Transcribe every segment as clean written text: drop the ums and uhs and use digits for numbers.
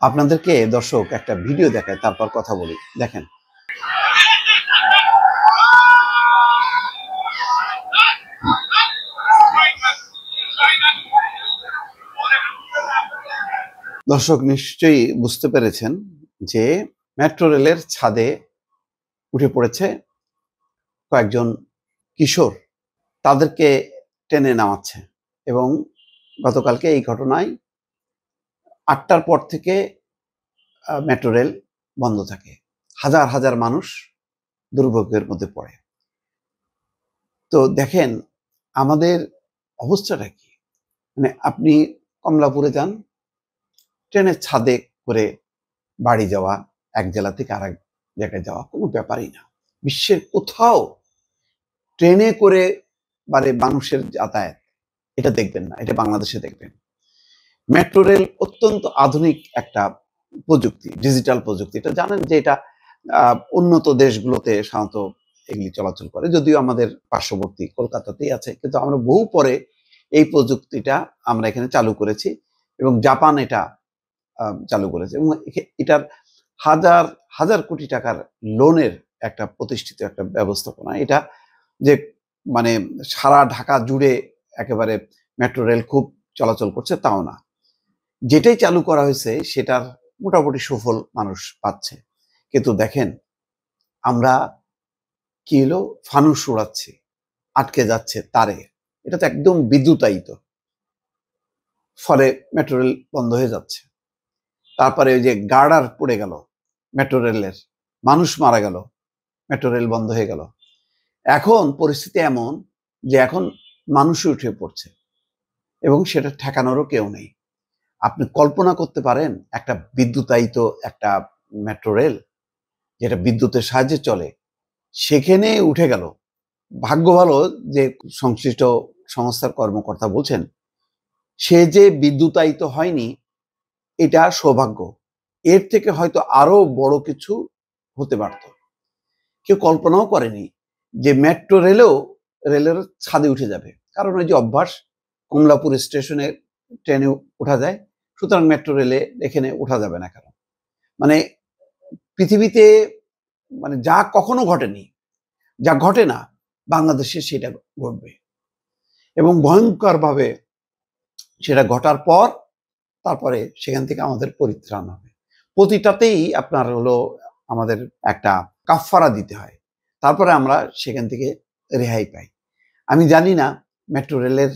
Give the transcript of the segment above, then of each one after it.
আপনাদেরকে দর্শক একটা ভিডিও দেখায়, তারপর কথা বলি। দেখেন। দর্শক নিশ্চয়ই বুঝতে পেরেছেন যে মেট্রো রেলের ছাদে উঠে পড়েছে কয়েকজন কিশোর, তাদেরকে টেনে নামাচ্ছে। এবং গতকালকে এই ঘটনায় 8টার পর থেকে মেট্রো রেল বন্ধ থাকে। হাজার হাজার মানুষ দুর্ভোগের মধ্যে পড়ে। তো দেখেন আমাদের অবস্থাটা কি। মানে আপনি কমলাপুরে যান, ট্রেনের ছাদে করে বাড়ি যাওয়া, এক জেলা থেকে আরেক জায়গায় যাওয়া কোনো ব্যাপারই না। বিশ্বের কোথাও ট্রেনে করে মানুষের যাতায়াত এটা দেখবেন না, এটা বাংলাদেশে দেখবেন। মেট্রো রেল অত্যন্ত আধুনিক একটা প্রযুক্তি, ডিজিটাল প্রযুক্তি। এটা জানেন যে এটা উন্নত দেশগুলোতে সাধারণত এগুলি চলাচল করে, যদিও আমাদের পার্শ্ববর্তী কলকাতাতেই আছে, কিন্তু আমরা বহু পরে এই প্রযুক্তিটা আমরা এখানে চালু করেছি এবং জাপান এটা চালু করেছে। এবং এটার হাজার হাজার কোটি টাকার লোনের একটা প্রতিষ্ঠিত একটা ব্যবস্থাপনা। এটা যে মানে সারা ঢাকা জুড়ে একেবারে মেট্রো রেল খুব চলাচল করছে তাও না। যেটাই চালু করা হয়েছে সেটার মোটামুটি সুফল মানুষ পাচ্ছে। কিন্তু দেখেন আমরা কি হলো, ফানুস উড়াচ্ছি, আটকে যাচ্ছে তারে। এটা তো একদম বিদ্যুতায়িত, ফলে মেট্রো রেল বন্ধ হয়ে যাচ্ছে। তারপরে ওই যে গার্ডার পড়ে গেল মেট্রো রেলের, মানুষ মারা গেল, মেট্রো রেল বন্ধ হয়ে গেল। এখন পরিস্থিতি এমন যে এখন মানুষই উঠে পড়ছে এবং সেটা ঠেকানোরও কেউ নেই। আপনি কল্পনা করতে পারেন একটা বিদ্যুতায়িত একটা মেট্রো রেল যেটা বিদ্যুতের সাহায্যে চলে, সেখানে উঠে গেল। ভাগ্য ভালো যে সংশ্লিষ্ট সংস্থার কর্মকর্তা বলছেন সে যে বিদ্যুতায়িত হয়নি, এটা সৌভাগ্য। এর থেকে হয়তো আরো বড় কিছু হতে পারত। কেউ কল্পনাও করেনি যে মেট্রো রেলের ছাদে উঠে যাবে, কারণ ওই যে অভ্যাস, কমলাপুর স্টেশনে ট্রেনে ওঠা যায়, সুতরাং মেট্রো রেলে এখানে ওঠা যাবে না। কারণ মানে পৃথিবীতে যা কখনো ঘটেনি, যা ঘটে না, বাংলাদেশে সেটা ঘটবে এবং ভয়ঙ্করভাবে সেটা ঘটার পর তারপরে সেখান থেকে আমাদের পরিত্রাণ হবে। প্রতিটাতেই আপনার হলো আমাদের একটা কাফফারা দিতে হয়, তারপরে আমরা সেখান থেকে রেহাই পাই। আমি জানি না মেট্রো রেলের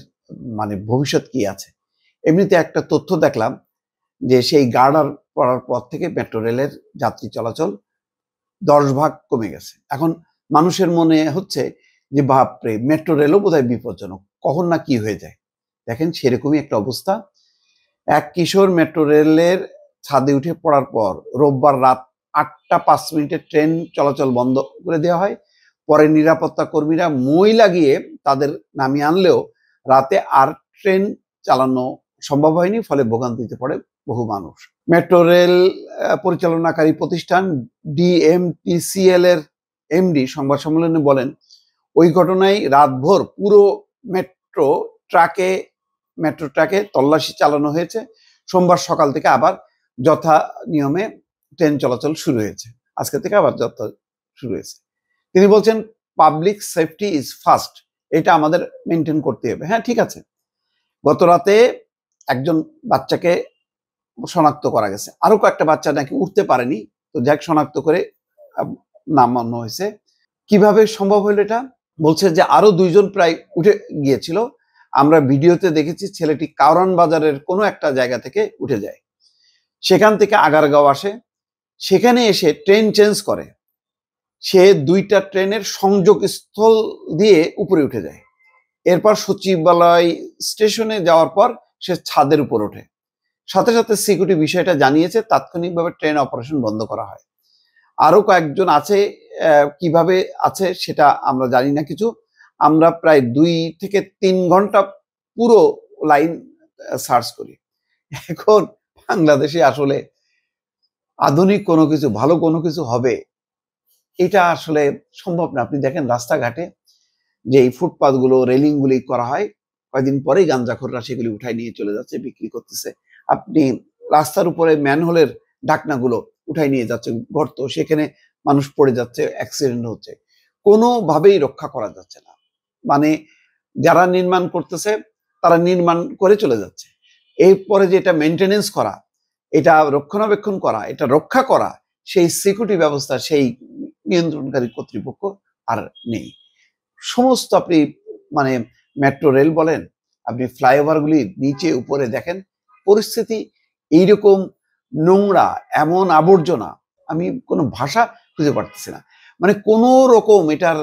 ভবিষ্যৎ কি আছে। এমনিতে একটা তথ্য দেখলাম যে সেই গার্ডার পড়ার পর থেকে মেট্রো রেলের যাত্রী চলাচল 10 ভাগ কমে গেছে। এখন মানুষের মনে হচ্ছে যে বাপরে, মেট্রো রেলও বোধহয় বিপজ্জনক, কখন না কি হয়ে যায়। দেখেন সেরকমই একটা অবস্থা। এক কিশোর মেট্রো রেলের ছাদে উঠে পড়ার পর রোববার রাত 8টা 5 মিনিটে ট্রেন চলাচল বন্ধ করে দেওয়া হয়। পরে নিরাপত্তা কর্মীরা মই লাগিয়ে তাদের নামিয়ে আনলেও রাতে আর ট্রেন চালানো সম্ভব হয়নি, ফলে ভোগান্তিতে পড়ে বহু মানুষ। মেট্রো রেল পরিচালনাকারী প্রতিষ্ঠান ডিএমটিসিএল এর এমডি সংবাদ সম্মেলনে বলেন, ওই ঘটনায় রাতভর পুরো মেট্রো ট্রাকে তল্লাশি চালানো হয়েছে। সোমবার সকাল থেকে আবার যথা নিয়মে ট্রেন চলাচল শুরু হয়েছে। আজকে থেকে আবার যথা শুরু হয়েছে। তিনি বলছেন পাবলিক সেফটি ইজ ফার্স্ট, এটা আমাদের মেনটেন করতে হবে। হ্যাঁ, ঠিক আছে। গত রাতে একজন বাচ্চাকে শনাক্ত করা গেছে, আরো কয়েকটা বাচ্চা নাকি উঠতে পারেনি, তো যাক শনাক্ত করে নামানো হয়েছে। কিভাবে সম্ভব হলো এটা? বলছে যে আরো 2জন প্রায় উঠে গিয়েছিল। আমরা ভিডিওতে দেখেছি ছেলেটি কারওয়ান বাজারের কোনো একটা জায়গা থেকে উঠে যায়, সেখান থেকে আগারগাঁও আসে, সেখানে এসে ট্রেন চেঞ্জ করে, সে 2টা ট্রেনের সংযোগ স্থল দিয়ে উপরে উঠে যায়। এরপর সচিবালয় স্টেশনে যাওয়ার পর সে ছাদের উপর ওঠে। সাথে সাথে সিকিউরিটি বিষয়টা জানিয়েছে, তাৎক্ষণিকভাবে ট্রেন অপারেশন বন্ধ করা হয়। আরো কয়েকজন আছে, কিভাবে আছে সেটা আমরা জানি না কিছু। আমরা প্রায় 2 থেকে 3 ঘন্টা পুরো লাইন সার্চ করি। এখন বাংলাদেশে আসলে আধুনিক কোনো কিছু, ভালো কোনো কিছু হবে, এটা আসলে সম্ভব না। আপনি দেখেন রাস্তাঘাটে যে এই ফুটপাথগুলো, রেলিংগুলি করা হয়, কয়েকদিন পরেই গাঞ্জাখোররা সেগুলি উঠায় নিয়ে চলে যাচ্ছে, বিক্রি করতেছে। আপনি রাস্তার উপরে ম্যানহোলের ঢাকনাগুলো উঠাই নিয়ে যাচ্ছে, গর্ত, সেখানে মানুষ পড়ে যাচ্ছে, অ্যাক্সিডেন্ট হচ্ছে, কোনোভাবেই রক্ষা করা যাচ্ছে না। মানে যারা নির্মাণ করতেছে তারা নির্মাণ করে চলে যাচ্ছে, এরপরে যে এটা মেনটেনেন্স করা, এটা রক্ষণাবেক্ষণ করা, এটা রক্ষা করা, সেই সিকিউরিটি ব্যবস্থা, সেই নিয়ন্ত্রণকারী কর্তৃপক্ষ আর নেই। সমস্ত আপনি মানে মেট্রো রেল বলেন, আপনি ফ্লাইওভারগুলি নিচে উপরে দেখেন, পরিস্থিতি এইরকম নোংরা, এমন আবর্জনা, আমি কোনো ভাষা খুঁজে পারতেছি না। মানে কোনো রকম এটার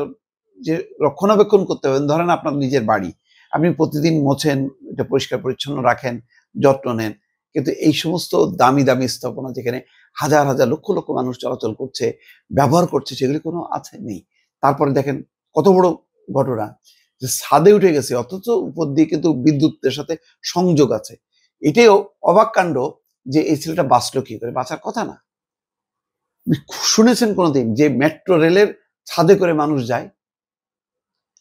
যে রক্ষণাবেক্ষণ করতে হবে, ধরেন আপনার নিজের বাড়ি, আপনি প্রতিদিন মোছেন, এটা পরিষ্কার পরিচ্ছন্ন রাখেন, যত্ন নেন, কিন্তু এই সমস্ত দামি দামি স্থাপনা যেখানে হাজার হাজার লক্ষ লক্ষ মানুষ চলাচল করছে, ব্যবহার করছে, সেগুলি কোনো আছে নেই। তারপরে দেখেন কত বড় ঘটনা যে ছাদে উঠে গেছে, অথচ উপর দিয়ে কিন্তু বিদ্যুতের সাথে সংযোগ আছে। এটাই অবাক কাণ্ড যে এই ছেলেটা বাঁচলো কি করে, বাঁচার কথা না। শুনেছেন কোনোদিন যে মেট্রো রেলের ছাদে করে মানুষ যায়?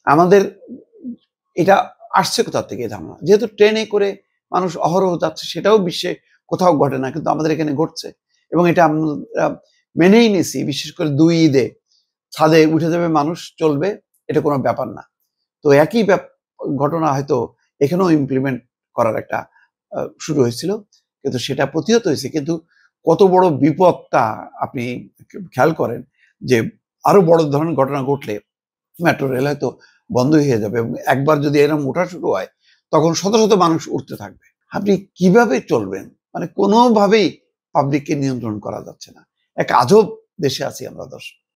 আমাদের এটা আসছে কোথা থেকে ধারণা? যেহেতু ট্রেনে করে মানুষ অহরহ যাচ্ছে, সেটাও বিশ্বে কোথাও ঘটে না, কিন্তু আমাদের এখানে ঘটছে, এবং এটা আমরা মেনেই নিছি। বিশেষ করে 2 ঈদে ছাদে উঠে যাবে মানুষ, চলবে, এটা কোনো ব্যাপার না। তো একই ঘটনা হয়তো এখানেও ইমপ্লিমেন্ট করার একটা শুরু হয়েছিল, কিন্তু সেটা প্রতিহত হয়েছে। কিন্তু কত বড় বিপদটা আপনি খেয়াল করেন যে আরো বড় ধরনের ঘটনা ঘটলে মেট্রো রেল হয়তো বন্ধই হয়ে যাবে, এবং একবার যদি এরকম ওঠা শুরু হয় তখন শত শত মানুষ উঠতে থাকবে। আপনি কিভাবে চলবেন? মানে কোনোভাবেই পাবলিককে নিয়ন্ত্রণ করা যাচ্ছে না। এক আজব দেশে আছি আমরা, দর্শক।